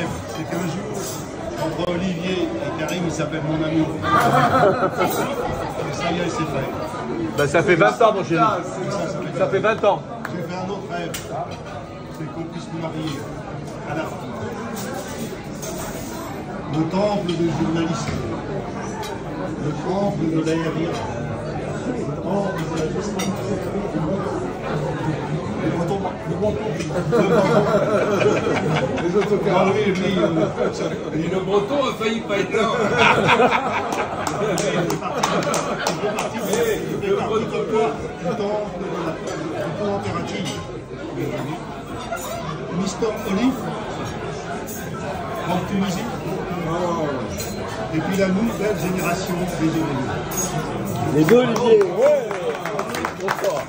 rêve, c'est qu'un jour, entre Olivier et Karim, il s'appelle mon amour. Et ça y est, c'est fait. Ben, ça fait 20 ans, mon chéri. Ça fait 20 ans. J'ai fait un autre rêve, c'est qu'on puisse nous marier à la fin. Le temple des journalistes, le temple de l'aérien, le temple de la justice, les autocars. Ah oui, oui, et le breton a failli pas être là. Le temple de la impérative. Mister Olive, en Tunisie. Et puis la nouvelle génération des Oliviers. Les deux Olivier, ouais. Bonsoir.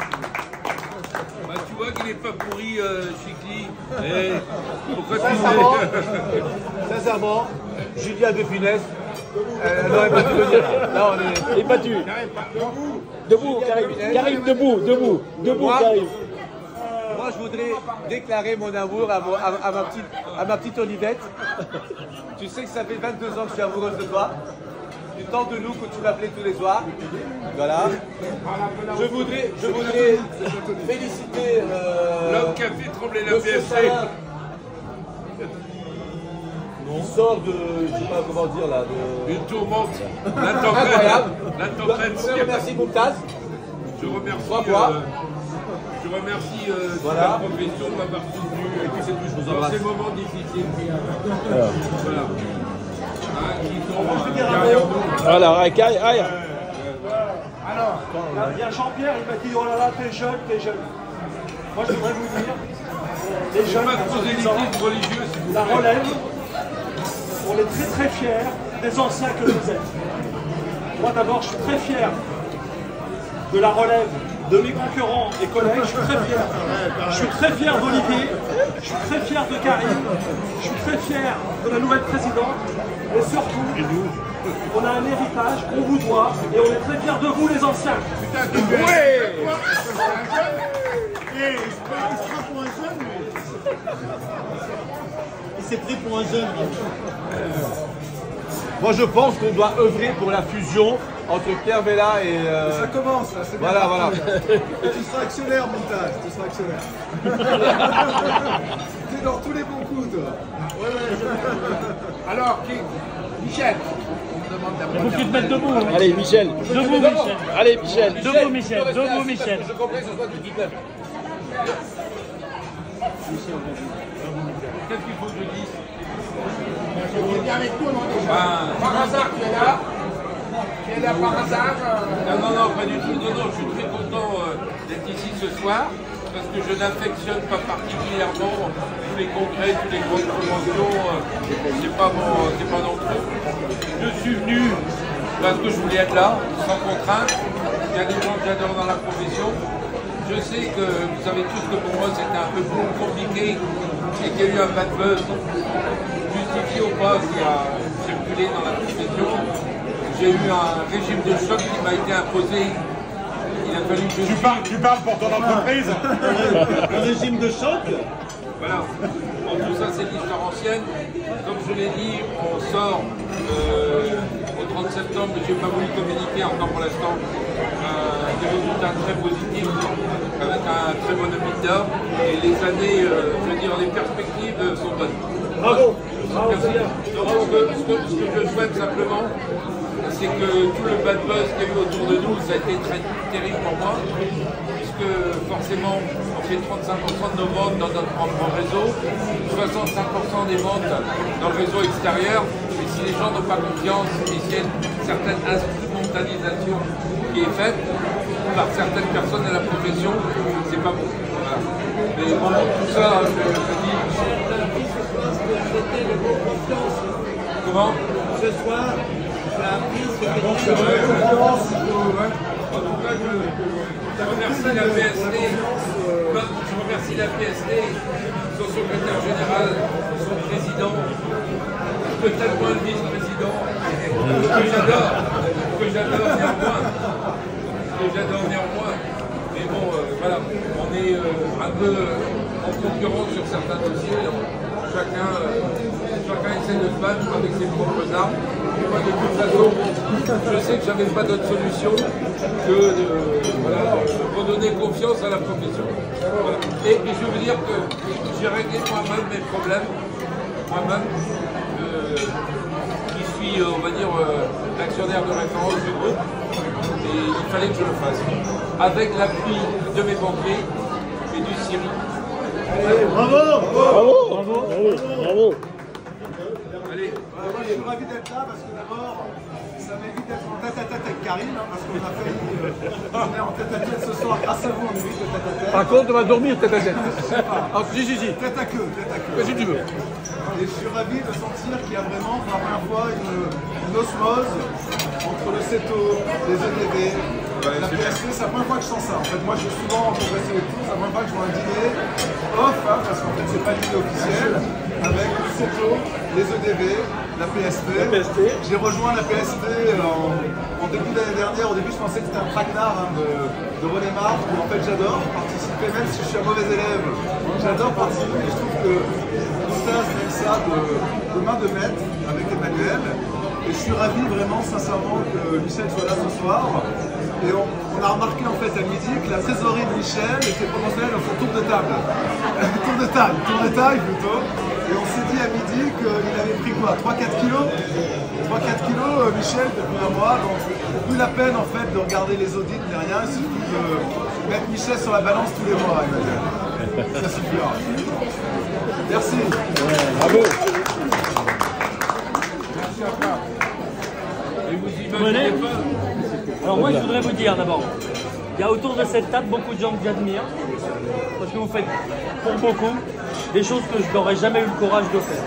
Bah, tu vois qu'il n'est pas pourri, Chicli. Pourquoi tu Sincèrement, Julia de Funès, elle n'aurait pas dû venir. Là, on est battu. Debout, Karim. Karim, debout, Karim. Moi, je voudrais déclarer mon amour à ma petite Olivette. Tu sais que ça fait 22 ans que je suis amoureuse de toi. Du temps de nous que tu m'appelais tous les soirs. Voilà. Je voudrais féliciter l'homme qui a fait trembler la PSC. Il sort de, je sais pas comment dire là, une tourmente. Incroyable. La tempête. Je remercie Moumtaz. Je remercie. Je remercie voilà. la profession de m'avoir soutenu Et puis c'est tout, je vous dans embrasse. ces moments difficiles. Voilà. Qui sont derrière nous. Voilà, aïe. Alors, il y a Jean-Pierre, il m'a dit oh là là, t'es jeune. Moi je voudrais vous dire, les jeunes, pas de prosélytisme religieux, si vous la relève, on est très fiers des anciens que vous êtes. Moi d'abord, je suis très fier de la relève de mes concurrents et collègues, je suis très fier. Je suis très fier d'Olivier, je suis très fier de Karim, je suis très fier de la nouvelle présidente, et surtout, on a un héritage qu'on vous doit, et on est très fiers de vous les anciens. Il se prend pour un jeune, lui. Il s'est pris pour un jeune. Moi, je pense qu'on doit œuvrer pour la fusion entre Pierre Vella et... Ça commence, là, c'est bien. Voilà. Et tu seras actionnaire, Montage, tu seras actionnaire. T'es dans tous les bons coups, toi. Alors, Michel, on me demande la première. Faut que tu te mettes debout. Hein. Allez, Michel. Debout, Michel. Allez, Michel. Debout, Michel. Debout, Michel. Je comprends que ce soit du 19. Qu'est-ce qu'il faut que je dise? Tu es bien avec nous, non, déjà? Par hasard, tu es là? Tu es là par hasard? Non, pas du tout. Non, je suis très content d'être ici ce soir parce que je n'affectionne pas particulièrement tous les congrès, toutes les grandes conventions. C'est pas non plus. Je suis venu parce que je voulais être là, sans contrainte. Il y a des gens que j'adore dans la profession. Je sais que vous savez tous que pour moi c'était un peu plus compliqué et qu'il y a eu un bad buzz justifié ou pas qui a circulé dans la profession. J'ai eu un régime de choc qui m'a été imposé. Il a fallu que Tu parles pour ton entreprise. Un régime de choc. Voilà. Bon, tout ça c'est l'histoire ancienne. Comme je l'ai dit, on sort au 30 septembre, mais je n'ai pas voulu communiquer encore pour l'instant des résultats très positifs, avec un très bon EBITDA. Et les années, je veux dire, les perspectives sont bonnes. Bravo. Donc, ce que je souhaite simplement, c'est que tout le bad buzz qu'il y a eu autour de nous, ça a été très terrible pour moi, puisque forcément, on fait 35% de nos ventes dans notre propre réseau, 65% des ventes dans le réseau extérieur, et si les gens n'ont pas confiance, et s'il y a une certaine instrumentalisation qui est faite par certaines personnes de la profession, c'est pas bon. Voilà. Mais bon, tout ça, je dis... Comment? Ce soir, tu as appris ce que tu En tout cas, je remercie la PSD, je remercie la PSD, son secrétaire général, son président, peut-être moins le vice-président, que j'adore néanmoins. Mais bon, voilà, on est un peu en concurrence sur certains dossiers. Chacun essaie de se battre avec ses propres armes. Moi, de toute façon, je sais que j'avais pas d'autre solution que de redonner confiance à la profession. Voilà. Et je veux dire que j'ai réglé moi-même mes problèmes, moi-même, qui suis, on va dire, l'actionnaire de référence du groupe. Et il fallait que je le fasse. Avec l'appui de mes banquiers et du CIRI. Bravo! Bravo, bravo, bravo, bravo. Allez. Moi, je suis ravi d'être là parce que d'abord, ça m'évite d'être en tête-à-tête avec Karim, hein, parce qu'on a failli. On est en tête-à-tête ce soir, grâce à vous, on évite le tête-à-tête. Par contre, on va dormir tête à tête. Ah, si. Tête à queue, tête à queue. Si tu veux. Et je suis ravi de sentir qu'il y a vraiment, pour la première fois, une osmose entre le CETO, les EDV, la PSP. C'est la première fois que je sens ça. En fait, moi, je suis souvent en congrès et tout. C'est la première fois que je vois un dîner off, hein, parce qu'en fait, c'est pas le dîner officiel, avec le CETO, les EDV, la PSP. J'ai rejoint la PSP en début d'année dernière. Au début, je pensais que c'était un traquenard de René Marc. Mais en fait, j'adore participer, même si je suis un mauvais élève. J'adore participer. Je trouve que Montage mène ça de main de maître avec Emmanuel. Et je suis ravi vraiment, sincèrement, que Michel soit là ce soir. Et on a remarqué en fait à midi que la trésorerie de Michel était promotionnelle dans son tour de table. Tour de taille plutôt. Et on s'est dit à midi qu'il avait pris quoi, 3-4 kilos 3-4 kilos, Michel, depuis un mois. Donc plus la peine en fait de regarder les audits ni rien. Il suffit de mettre Michel sur la balance tous les mois, Emmanuel. Ça suffira. Merci. Bravo. Merci à toi. Et vous imaginez pas. Alors moi je voudrais vous dire d'abord, il y a autour de cette table beaucoup de gens que j'admire, parce que vous faites pour beaucoup des choses que je n'aurais jamais eu le courage de faire.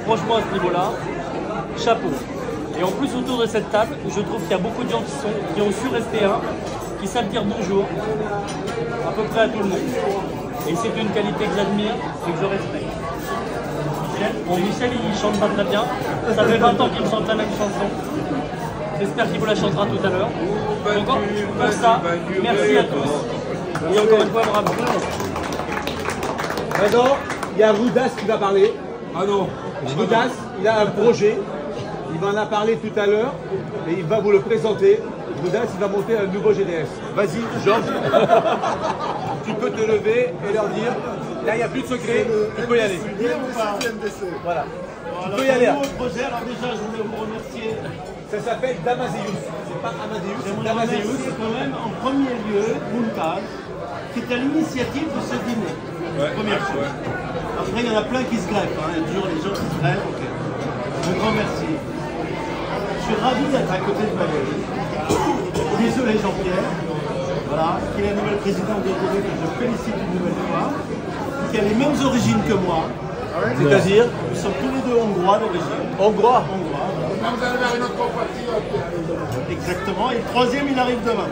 Franchement à ce niveau-là, chapeau. Et en plus autour de cette table, je trouve qu'il y a beaucoup de gens qui ont su rester qui savent dire bonjour à peu près à tout le monde. Et c'est une qualité que j'admire et que je respecte. Michel, il chante pas très bien. Ça fait 20 ans qu'il chante la même chanson. J'espère qu'il vous la chantera tout à l'heure. Donc pour ça, merci à tous. Et encore une fois, bravo. Maintenant, il y a Roudas qui va parler. Ah non. Roudas, il a un projet. Il va en a parlé tout à l'heure et il va vous le présenter. Roudas, il va monter un nouveau GDS. Vas-y, Georges. Tu peux te lever et leur dire, là, il n'y a plus de secret, tu peux y aller. Voilà. Tu peux y aller. Projet, alors déjà, je voulais vous remercier. Ça s'appelle Damazeus. C'est pas Amadeus, c'est J'aimerais Damazeus. remercier quand même en premier lieu Montage, qui est à l'initiative de ce dîner. Première chose. Après, il y en a plein qui se greffent. Il y a toujours les gens qui se greffent. Okay. Un grand merci. Je suis ravi d'être à côté de Valérie. Désolé Jean-Pierre, voilà, qui est la nouvelle présidente de l'EDV, que je félicite une nouvelle fois, qui a les mêmes origines que moi. C'est-à-dire Nous sommes tous les deux hongrois d'origine. Hongrois. Vous allez vers une autre compatriote. Exactement, et le troisième il arrive demain.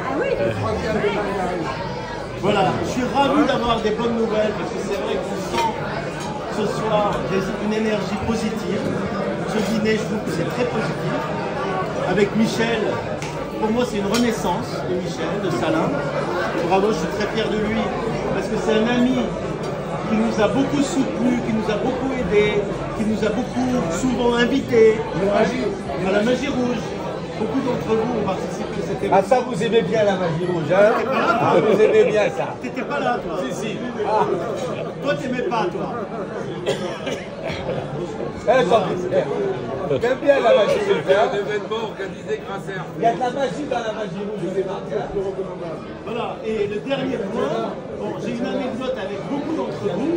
Voilà, je suis ravi d'avoir des bonnes nouvelles parce que c'est vrai que je sens ce soir une énergie positive. Ce dîner, je trouve que c'est très positif. Avec Michel, pour moi c'est une renaissance de Michel, de Salin. Bravo, je suis très fier de lui parce que c'est un ami qui nous a beaucoup soutenus, qui nous a beaucoup aidés, qui nous a beaucoup souvent invités à la Magie Rouge. Beaucoup d'entre vous ont participé à cet événement. Ah ça, vous aimez bien la magie rouge, hein? Ah, vous aimez bien ça. T'étais pas là, toi? Si. Toi, t'aimais pas, toi? T'aimes bien la magie rouge, C'est hein? un événement organisé grâce à Il y a de la magie dans la magie rouge, vous démarquez. Voilà, et le dernier point, bon, j'ai une anecdote avec beaucoup d'entre vous,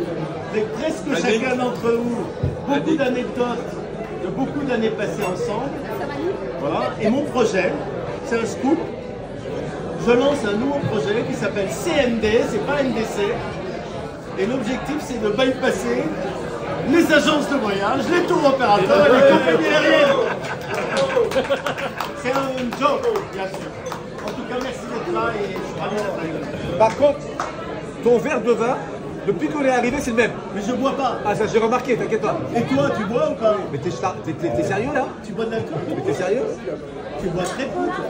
avec presque chacun d'entre vous, beaucoup d'anecdotes, de beaucoup d'années passées ensemble. Voilà, et mon projet, c'est un scoop. Je lance un nouveau projet qui s'appelle CND, c'est pas NDC. Et l'objectif, c'est de bypasser les agences de voyage, les tours opérateurs et les compagnies aériennes. C'est un job, bien sûr. En tout cas, merci d'être là et je suis ravi d'être là. Par contre, ton verre de vin, depuis qu'on est arrivé, c'est le même. Mais je bois pas. Ah ça j'ai remarqué, t'inquiète pas. Et toi, tu bois ou pas? Mais t'es sérieux là? Tu bois de l'alcool? Mais t'es sérieux? Tu bois très peu, toi.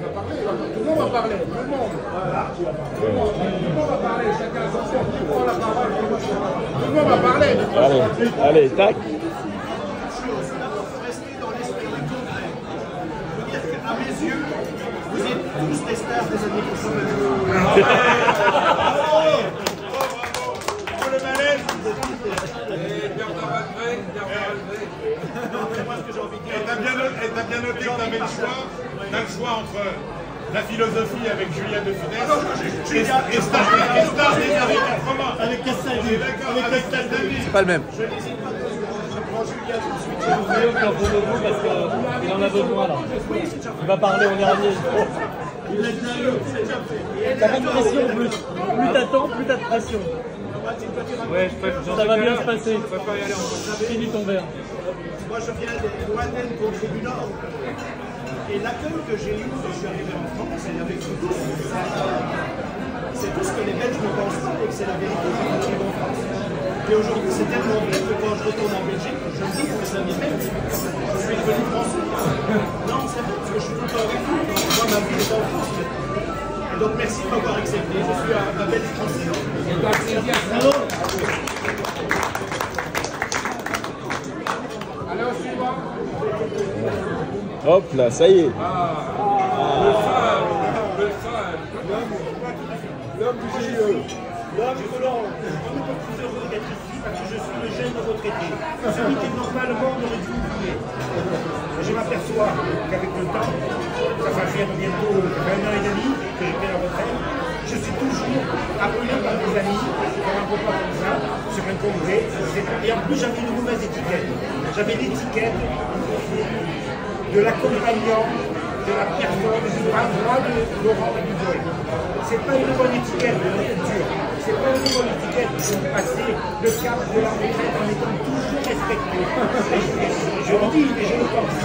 Tout le monde va parler, tout le monde. Voilà. Tout le monde va parler, chacun son tour. Qui prend la parole? Tout le monde va parler. Allez, tac. tous les stars des années 90. Pour le malaise. Et Bernard Valvré. Moi, ce que j'ai envie de dire. Et t'as bien noté que t'avais le choix. T'as le choix entre la philosophie avec Julien de Funès et Star des années 80. Avec Castaldi. Avec Castaldi. C'est pas le même. Je prends Julien tout de suite. Guillaume qui en faut beaucoup parce qu'il en a besoin là. Il va parler en dernier. Il l'a déjà eu. T'as pas de pression en plus. Plus t'attends, plus t'as de pression. Ouais, Ça va bien se passer. Finis ton verre. Moi, je viens des lointaines contrées du Nord. Et l'accueil que j'ai eu quand je suis arrivé en France, et avec vous tous, c'est tout ce que les Belges ne pensent pas et que c'est la vérité quand j'arrive en France. Et aujourd'hui, c'est tellement vrai que quand je retourne en Belgique, je me dis que ça m'émette. Je suis devenu français. Non, c'est vrai, parce que je suis tout le temps avec vous. Moi, ma vie est en France. Et donc, merci de m'avoir accepté. Je suis un Belge français. Bravo. Alors, suivant. Hop là, ça y est. Le phare. L'homme du GIE. L'homme collant. On est plus heureux d'être ici parce que je suis le jeune retraité. Celui qui normalement n'aurait dû oublier. Je m'aperçois qu'avec le temps, ça va faire bientôt 1 an et demi que j'ai pris la retraite, je suis toujours appelé par des amis pour un repas comme ça, sur un congrès, et en plus j'avais une mauvaise étiquette. J'avais l'étiquette de l'accompagnant de la personne du bras droit de Laurent Dubois. C'est pas une bonne étiquette de la culture. C'est pas une bonne étiquette de passer le cap de la retraite en étant toujours respecté. Je le dis et je le pense.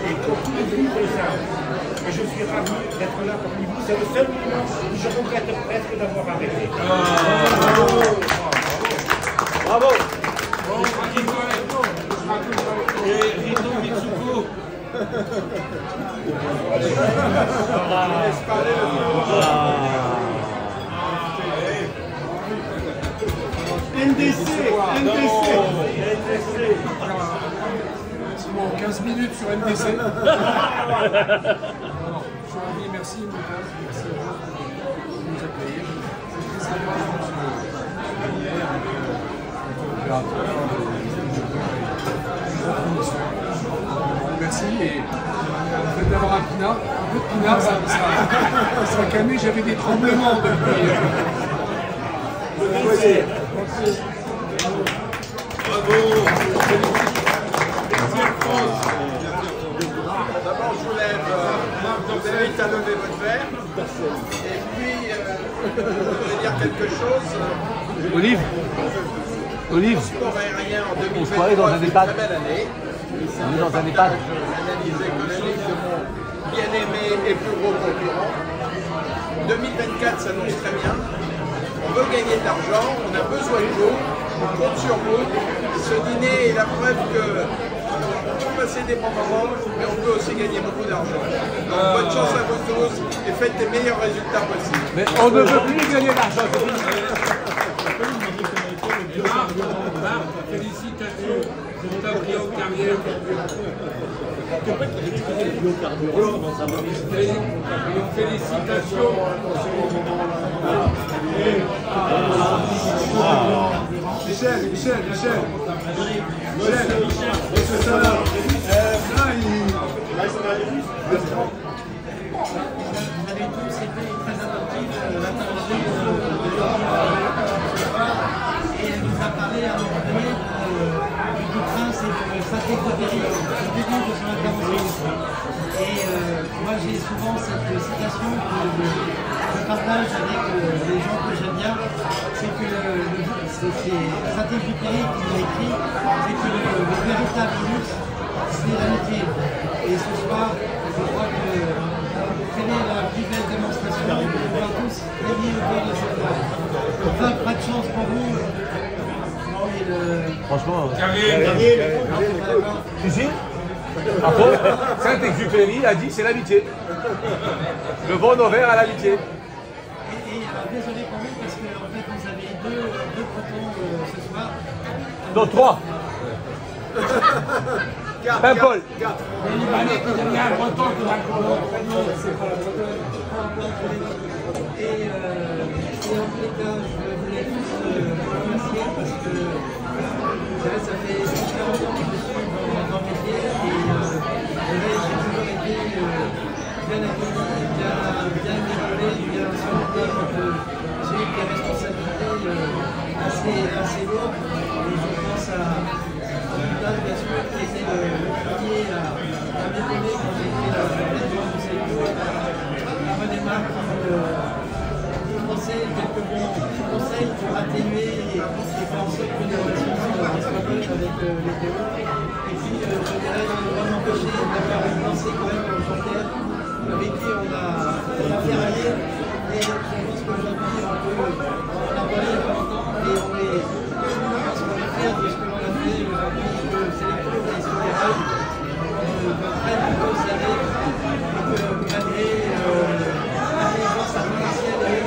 Et pour tous les groupes de ça. Et je suis ravi d'être là parmi vous. C'est le seul moment où je regrette presque d'avoir arrêté. Bravo. Bon, et Rito Mitsuko. NDC. Bon, 15 minutes sur MDC. Je suis ravi, merci Lucas, merci à vous de nous accueillir. C'est très sympa merci et le fait d'avoir un peu de pinard, ça va calmer. J'avais des tremblements depuis. D'abord, je vous invite à lever votre verre. Et puis, je voudrais dire quelque chose. Olive. Le sport aérien en 2023 On se croirait dans un est une EHPAD. très belle année. On est dans un EHPAD. Analysé que la ligue de mon bien-aimé et plus gros concurrent. 2024 s'annonce très bien. On veut gagner de l'argent, on a besoin de vous, on compte sur vous. Ce dîner est la preuve que on peut passer des bons moments, mais on peut aussi gagner beaucoup d'argent. Donc bonne chance à vous tous et faites les meilleurs résultats possibles. Mais on ne veut plus gagner d'argent. Marc, félicitations pour ta brillante carrière. Félicitations. Michel, c'est ça là. Vous avez tous été très attentifs à l'intervention et elle nous a parlé à un moment donné du prince et de Saint-Exupéry au début de son intervention. Et moi j'ai souvent cette citation que je partage avec les gens que j'aime bien, c'est que c'est Saint-Exupéry qui l'a écrit, c'est que le véritable luxe c'est l'amitié. Et ce soir, je crois que quelle est la plus belle démonstration de pouvoir tous gagner autour de cette table. Enfin, pas de chance pour vous. Franchement. Karim. Si. Après, Saint-Exupéry a dit c'est l'amitié. Le bon envers à l'amitié. Et désolé pour vous parce que en fait vous avez deux protons ce soir. Non, 3. Paul. Et en tous les cas, je voulais tous remercier parce que vous savez, ça fait 40 ans que je suis dans le métier et j'ai toujours été bien accueilli, bien épaulé, bien supporté quand j'ai eu des responsabilités assez lourdes. Et je pense à Lucas, bien sûr, qui était le premier à m'épauler quand j'ai fait la présidence du CIO, à René Marc quelques bons conseils pour atténuer et faire en sorte que les relations soient bonnes avec les PO. Et puis, je dirais, ne pas m'empêcher d'avoir une pensée quand même pour Jean-Pierre, avec qui on a faire aller. Et je pense qu'aujourd'hui, on peut en parler il n'y a pas longtemps, et on est fiers de ce que l'on a fait aujourd'hui, que c'est les cours et c'est des rêves de très nombreuses années, et que malgré l'intelligence artificielle et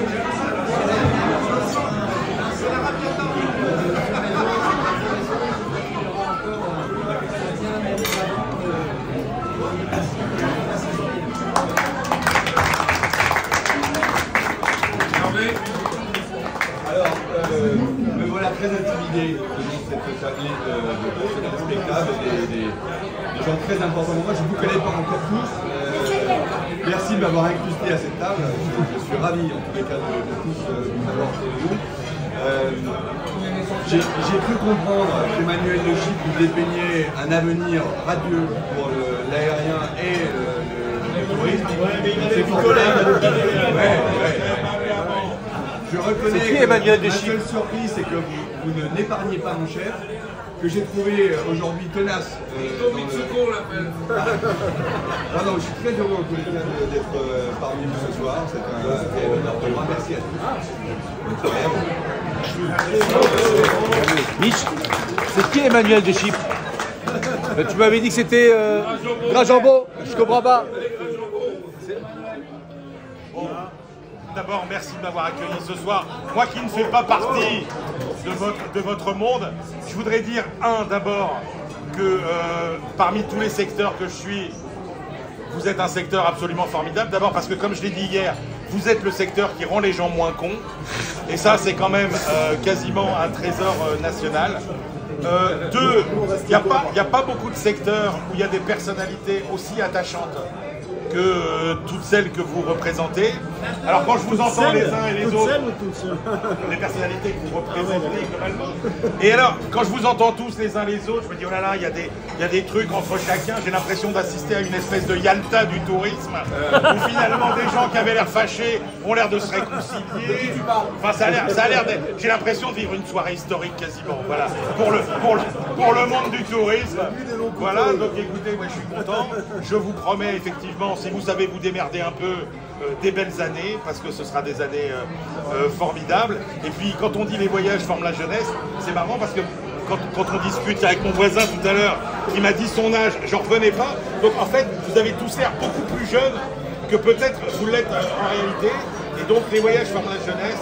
me voilà très intimidé devant cette famille de spectacle, des gens très importants pour moi. Je ne vous connais pas encore tous. Merci de m'avoir incrusté à cette table. Je suis ravi en tous les cas de tous vous avoir chez vous. J'ai pu comprendre qu'Emmanuel Le Chypre vous dépeignait un avenir radieux pour l'aérien et le tourisme. C'est mon collègue. Je reconnais que ma seule surprise, c'est que vous n'épargnez pas mon chef, que j'ai trouvé aujourd'hui tenace. Non, je suis très heureux en tous les cas d'être parmi vous ce soir. C'est un réel honneur pour moi. Merci à tous. Mitch, c'est qui Emmanuel De Chypre? Tu m'avais dit que c'était Grajambo, je comprends pas. D'abord, merci de m'avoir accueilli ce soir. Moi qui ne fais pas partie de votre monde, je voudrais dire, d'abord, que parmi tous les secteurs que je suis, vous êtes un secteur absolument formidable. D'abord parce que, comme je l'ai dit hier, vous êtes le secteur qui rend les gens moins cons. Et ça, c'est quand même quasiment un trésor national. Deux, il n'y a pas beaucoup de secteurs où il y a des personnalités aussi attachantes que toutes celles que vous représentez. Alors quand je vous entends les uns et les autres, les personnalités que vous représentez globalement, et alors quand je vous entends tous les uns les autres, je me dis oh là là, il y a des trucs entre chacun, j'ai l'impression d'assister à une espèce de Yalta du tourisme, où finalement des gens qui avaient l'air fâchés ont l'air de se réconcilier. Enfin ça a l'air d'être, j'ai l'impression de vivre une soirée historique quasiment, voilà, pour le monde du tourisme. Voilà, donc écoutez, moi je suis content, je vous promets effectivement, si vous savez vous démerder un peu, des belles années, parce que ce sera des années formidables. Et puis quand on dit les voyages forment la jeunesse, c'est marrant parce que quand on discute avec mon voisin tout à l'heure, qui m'a dit son âge, j'en revenais pas. Donc en fait, vous avez tous l'air beaucoup plus jeunes que peut-être vous l'êtes en réalité. Et donc les voyages forment la jeunesse.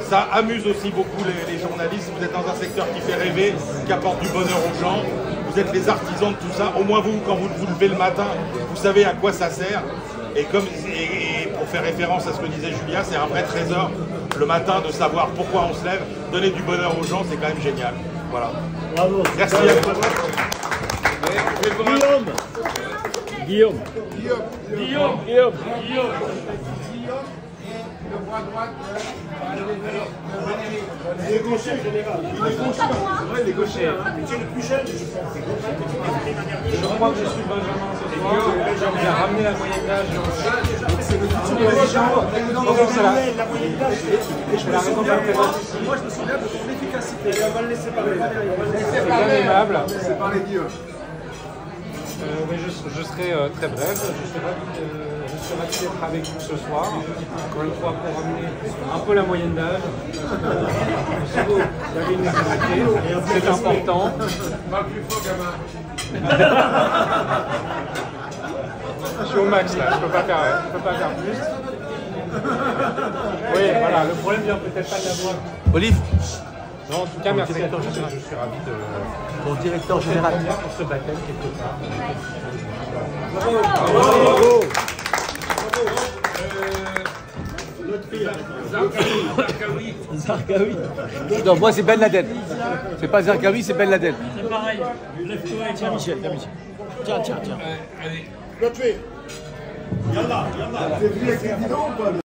Ça amuse aussi beaucoup les journalistes. Vous êtes dans un secteur qui fait rêver, qui apporte du bonheur aux gens. Vous êtes les artisans de tout ça. Au moins vous, quand vous vous levez le matin, vous savez à quoi ça sert. Et pour faire référence à ce que disait Julia, c'est un vrai trésor le matin de savoir pourquoi on se lève. Donner du bonheur aux gens, c'est quand même génial. Voilà. Bravo. Merci à vous. Guillaume. Le bras droit Il est gaucher, général. Il est gaucher. Ouais, il est gaucher. Tu es le plus jeune, je pense. Je crois que je suis Benjamin ce soir. J'ai ramené la moyenne d'âge. C'est le futur président. La moyenne d'âge. Et je me souviens, moi je me souviens de ton efficacité. On va le laisser parler. c'est bien aimable. C'est par les Guillaume. Mais je serai très bref. Je suis ravi d'être avec vous ce soir. Encore une fois, pour ramener un peu la moyenne d'âge. Vous avez une nécessité, c'est important. pas plus fort, gamin. Je suis au max là, je peux pas faire plus. Oui, voilà, le problème vient peut-être pas de la voix. Olive, Non, en tout cas, merci à toi. Je suis ravi de. Ton directeur général. Pour ce baptême quelque part. Bravo. Zarqawi. Non, moi c'est Ben Laden. C'est pas Zarqawi, c'est Ben Laden. C'est pareil. Lève-toi et tiens Michel, tiens Michel. Tiens. Allez. Lotfi. Yallah.